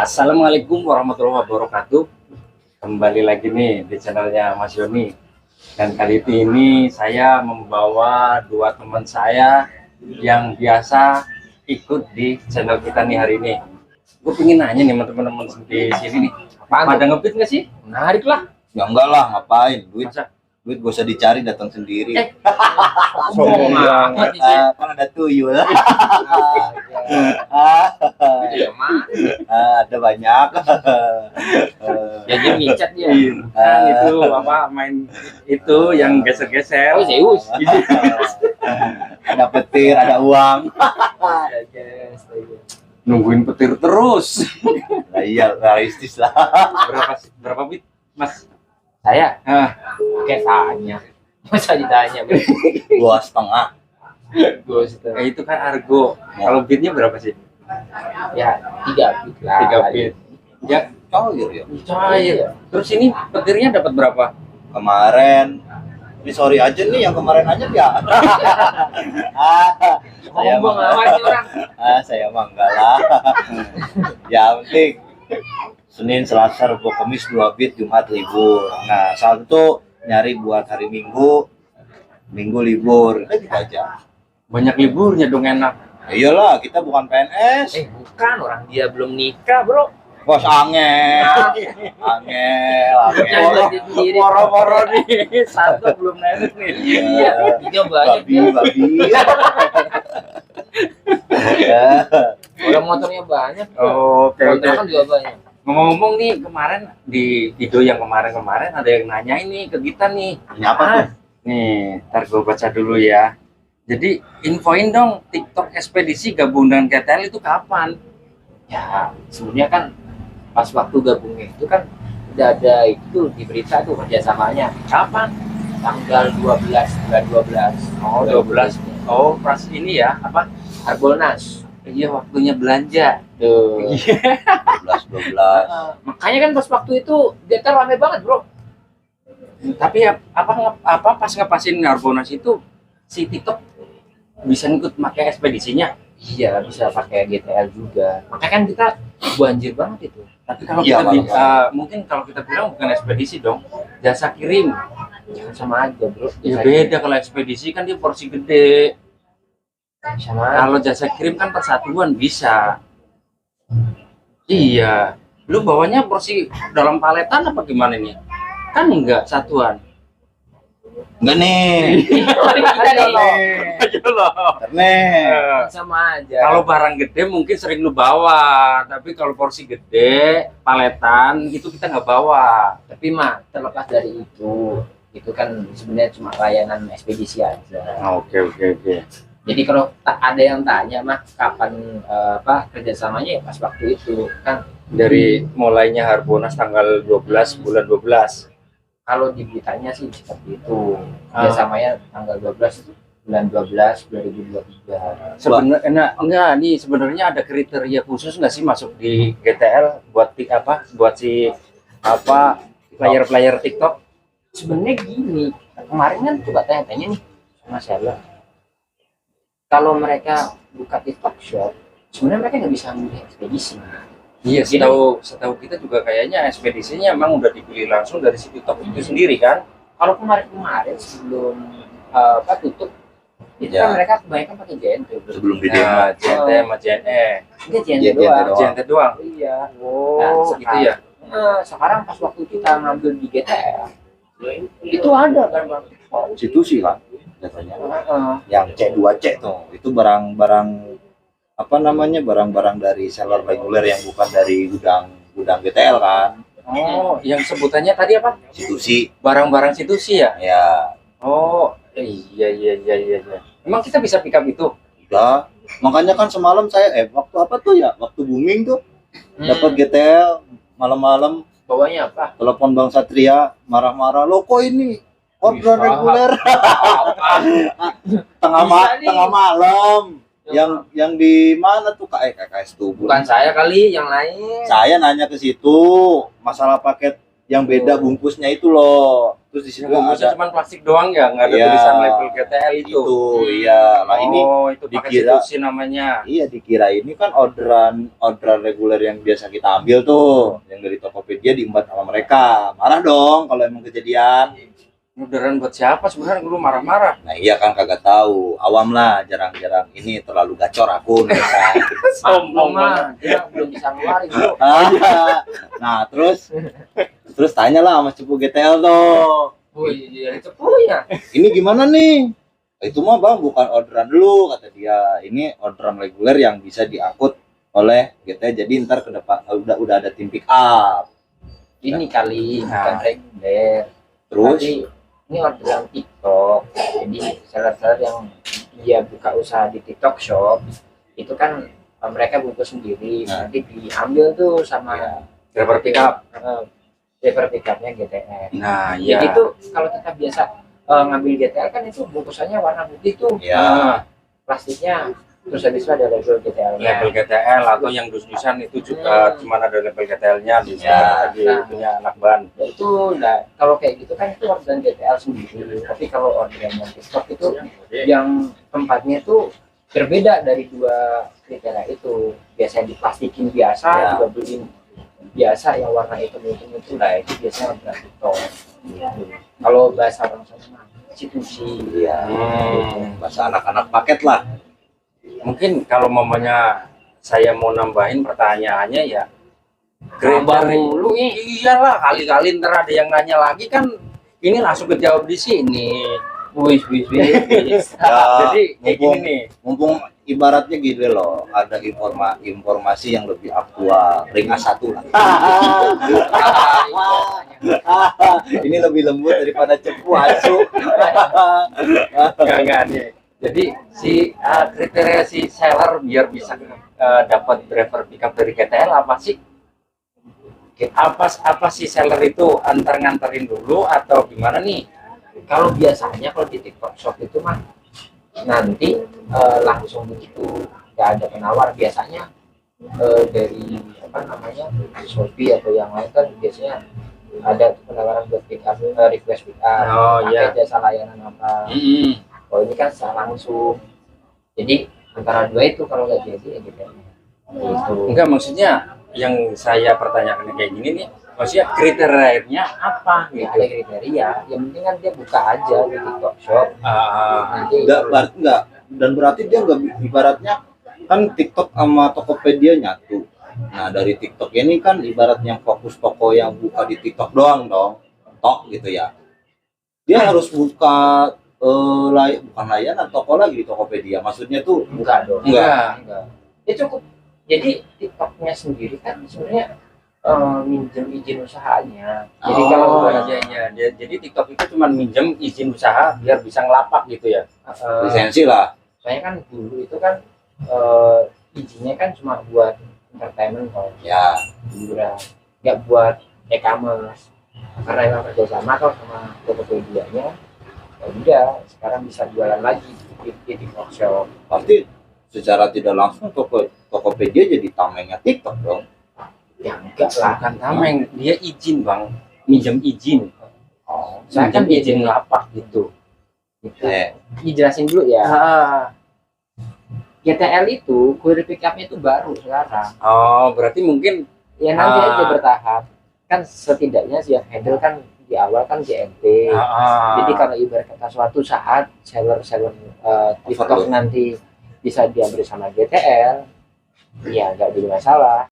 Assalamualaikum warahmatullahi wabarakatuh. Kembali lagi nih di channelnya Mas Yoni. Dan kali ini saya membawa dua teman saya yang biasa ikut di channel kita nih hari ini. Gue pengen nanya nih teman-teman di sini nih, pada ngebit nggak sih? Menarik lah. Ya enggak lah, ngapain? Duit Masa? duit gak usah dicari, datang sendiri. Sombong banget sih. Kan ada tuyul. Ada banyak. Ya dia ngicat dia. Kan itu apa main itu yang geser-geser. Oh, serius? Ada petir, ada uang. Nungguin petir terus. Nah, iya, realistis lah. Berapa bit, Mas? Saya Oke. tanya, masa ditanya? 2,5. 2,5. Itu kan argo. Kalau bitnya berapa sih? Ya 3 bit lah. 3 bit. Ya, Cair ya. cair. Terus ini petirnya dapat berapa? Kemarin ini sorry aja nih, yang kemarin aja ya. Saya Ngomong mah amat nih orang. saya mah enggak lah. Ya penting Senin, Selasa, Rabu, Kamis 2 bit, Jumat libur. Nah, Sabtu nyari buat hari Minggu, Minggu libur. Udah gitu aja. Banyak liburnya dong, enak. Ya iyalah, kita bukan PNS. Bukan, orang dia belum nikah, bro. Bos angel. Jangan sendiri. Moro-moro nih. Satu belum nenek nih. Iya, tiga banyak ya. Babi. Orang motornya banyak. Oke. Kontrakan juga banyak. Ngomong-ngomong nih, kemarin di video yang kemarin-kemarin ada yang nanya ini ke kita nih. Ini apa tuh? Nih, ntar gue baca dulu ya. Jadi, infoin dong TikTok ekspedisi gabung dengan KTL itu kapan? Ya, sebenarnya kan pas waktu gabungnya itu kan udah ada itu di berita tuh kerjasamanya. Kapan? Tanggal 12 bulan 12. Oh, 12. Oh, pas ini ya, apa? Harbolnas. Iya, waktunya belanja. Tuh. 12. Makanya kan pas waktu itu DT rame banget, bro. Tapi apa pas ngepasin Harbolnas itu si TikTok bisa ngikut pakai ekspedisinya? Iya, bisa pakai GTL juga. Makanya kan kita banjir banget itu. Tapi kalau Iya, mungkin kalau kita bilang bukan ekspedisi dong, jasa kirim. Ya, sama aja, bro. Ya Jasa beda, kalau ekspedisi kan dia porsi gede. kirim. Sama aja. Kalau jasa kirim kan persatuan bisa. Iya. Lu bawanya porsi dalam paletan apa gimana nih? Kan enggak satuan. Enggak nih. Mari kita nih. Ayo loh. Nih. Sama aja. Kalau barang gede mungkin sering lu bawa, tapi kalau porsi gede, paletan gitu kita nggak bawa. Tapi mah terlepas dari itu kan sebenarnya cuma layanan ekspedisi aja. Oke. Jadi kalau ada yang tanya mah kapan kerjasamanya ya pas waktu itu kan. Dari mulainya Harbolnas tanggal 12 bulan 12. Kalau di beritanya sih seperti itu. Kerjasamanya tanggal 12 bulan 12 2023. Sebenarnya enggak nih, sebenarnya ada kriteria khusus nggak sih masuk di GTL buat buat si player TikTok? Sebenarnya gini, kemarin kan coba tanya-tanya nih sama seller. Kalau mereka buka TikTok Shop, sebenarnya mereka nggak bisa ambil ekspedisi. Iya, setahu kita juga kayaknya ekspedisinya emang udah dipilih langsung dari si TikTok itu sendiri kan? Kalau kemarin sebelum tutup, itu Ya. kan mereka kebanyakan pakai JNT. Sebelum di Nah, demo. JNT sama JNE. Enggak JNT JNT doang. doang. JNT doang. Iya. Oh, gitu ya. Sekarang pas waktu kita ngambil di GTL, itu ada barang-barang TikTok. Institusi kan katanya. Heeh. Yang C2C tuh, itu barang-barang apa namanya, barang-barang dari seller reguler yang bukan dari gudang GTL kan. Oh, yang sebutannya tadi apa? Institusi. Barang-barang situsi ya? Ya Oh, iya. Emang kita bisa pick up itu? udah, makanya kan semalam saya waktu apa tuh ya, waktu booming tuh dapat GTL malam-malam, Bawanya apa? telepon Bang Satria marah-marah, lo kok ini orderan Bisa. reguler tengah malam. Yang di mana tuh KKS tuh? Bukan saya kali, yang lain. Saya nanya ke situ masalah paket yang beda bungkusnya itu loh. Terus di situ Bungkusnya ada cuma plastik doang ya, nggak ada Iya. tulisan label GTL itu. iya. Nah ini Oh, itu pakai dikira- situsi namanya. iya dikira ini kan orderan reguler yang biasa kita ambil tuh, yang dari Tokopedia diembat sama mereka. Marah dong kalau emang kejadian. Orderan buat siapa sebenarnya, dulu marah-marah. Nah iya kan kagak tahu, awam lah, jarang-jarang ini terlalu gacor akun biasa. Sombong mah, dia belum bisa ngeluarin bro. Nah terus tanyalah sama Cepu GTL tuh, Wih, dari cepunya. ini gimana nih? Itu mah bang bukan orderan dulu kata dia, ini orderan reguler yang bisa diangkut oleh GTL, jadi ntar ke depan udah ada tim pick up. Ini kali Nah. bukan reguler. Terus Tapi ini orderan TikTok. Jadi seller-seller yang dia buka usaha di TikTok Shop itu kan mereka bungkus sendiri, Nah. nanti diambil tuh sama Driver pick up. driver pick up-nya GTL. Nah, iya. Jadi itu kalau kita biasa ngambil GTL kan itu bungkusannya warna putih tuh, ya Nah, plastiknya, terus habis itu ada label GTL-nya. label GTL atau yang dus-dusan itu juga cuma ada label GTL-nya di Ya. punya anak ban. Ya itu nah, kalau kayak gitu kan itu orderan GTL sendiri, tapi kalau orderan yang TikTok itu yang tempatnya itu berbeda dari dua kriteria itu. Biasanya diplastikin biasa, Ya. juga beliin biasa yang warna hitam itu lah, itu biasanya orderan TikTok gitu. Kalau bahasa orang sana institusi iya. Hmm. Bahasa anak-anak paket lah. Mungkin kalau mamanya saya mau nambahin pertanyaannya ya, Nambah kriteria mulu nih. iyalah, kali-kali ntar ada yang nanya lagi kan, ini langsung kejawab di sini. Wis. Ya, Jadi kayak gini nih, mumpung ibaratnya gini loh, ada informasi yang lebih aktual, ring A1 lah. Ini lebih lembut daripada cepu asu. enggak nih. Jadi si kriteria si seller biar bisa dapat driver pickup dari GTL apa sih? Apa sih seller itu nganterin dulu atau gimana nih? Kalau biasanya kalau di TikTok Shop itu mah nanti langsung begitu, nggak ada penawar biasanya. Dari apa namanya Shopee atau yang lain kan biasanya ada penawaran buat pick up, request pick up, Oh, iya. pakai jasa layanan apa. Oh ini kan secara langsung, jadi antara dua itu kalau nggak jadi ya gitu. Gitu. Enggak, maksudnya yang saya pertanyakan kayak gini nih, maksudnya kriterianya apa Ya, gitu? ada kriteria, yang penting kan dia buka aja di TikTok Shop. Nanti Enggak, dan berarti dia enggak, ibaratnya kan TikTok sama Tokopedia nyatu. Nah, dari TikTok ini kan ibaratnya fokus toko yang buka di TikTok doang dong. Tok gitu ya. Dia harus buka bukan layanan toko lagi di Tokopedia. Maksudnya tuh enggak dong. Enggak. Ya cukup. Jadi TikToknya sendiri kan sebenarnya minjem izin usahanya. Jadi Oh, kalau iya. Jadi TikTok itu cuma minjem izin usaha biar bisa ngelapak gitu ya. lisensi lah. soalnya kan dulu itu kan izinnya kan cuma buat entertainment kok, Ya, hiburan, nggak buat e-commerce. Karena emang kerjasama kok sama Tokopedia-nya, ya udah sekarang bisa jualan lagi di TikTok Shop. pasti secara tidak langsung Tokopedia jadi tamengnya TikTok dong. Ya enggak lah. Bukan tameng, dia izin bang, minjem izin. Oh, Saya kan Minjem izin ngelapak gitu. Gitu. Ah. Dijelasin dulu ya. GTL itu kurir pick up-nya itu baru sekarang. Oh, berarti mungkin Ya nanti Ah. aja bertahap. Kan setidaknya sih yang handle kan di awal kan GNT. Jadi kalau ibarat kata suatu saat seller TikTok Overload. nanti bisa diambil sama GTL, ya nggak jadi masalah.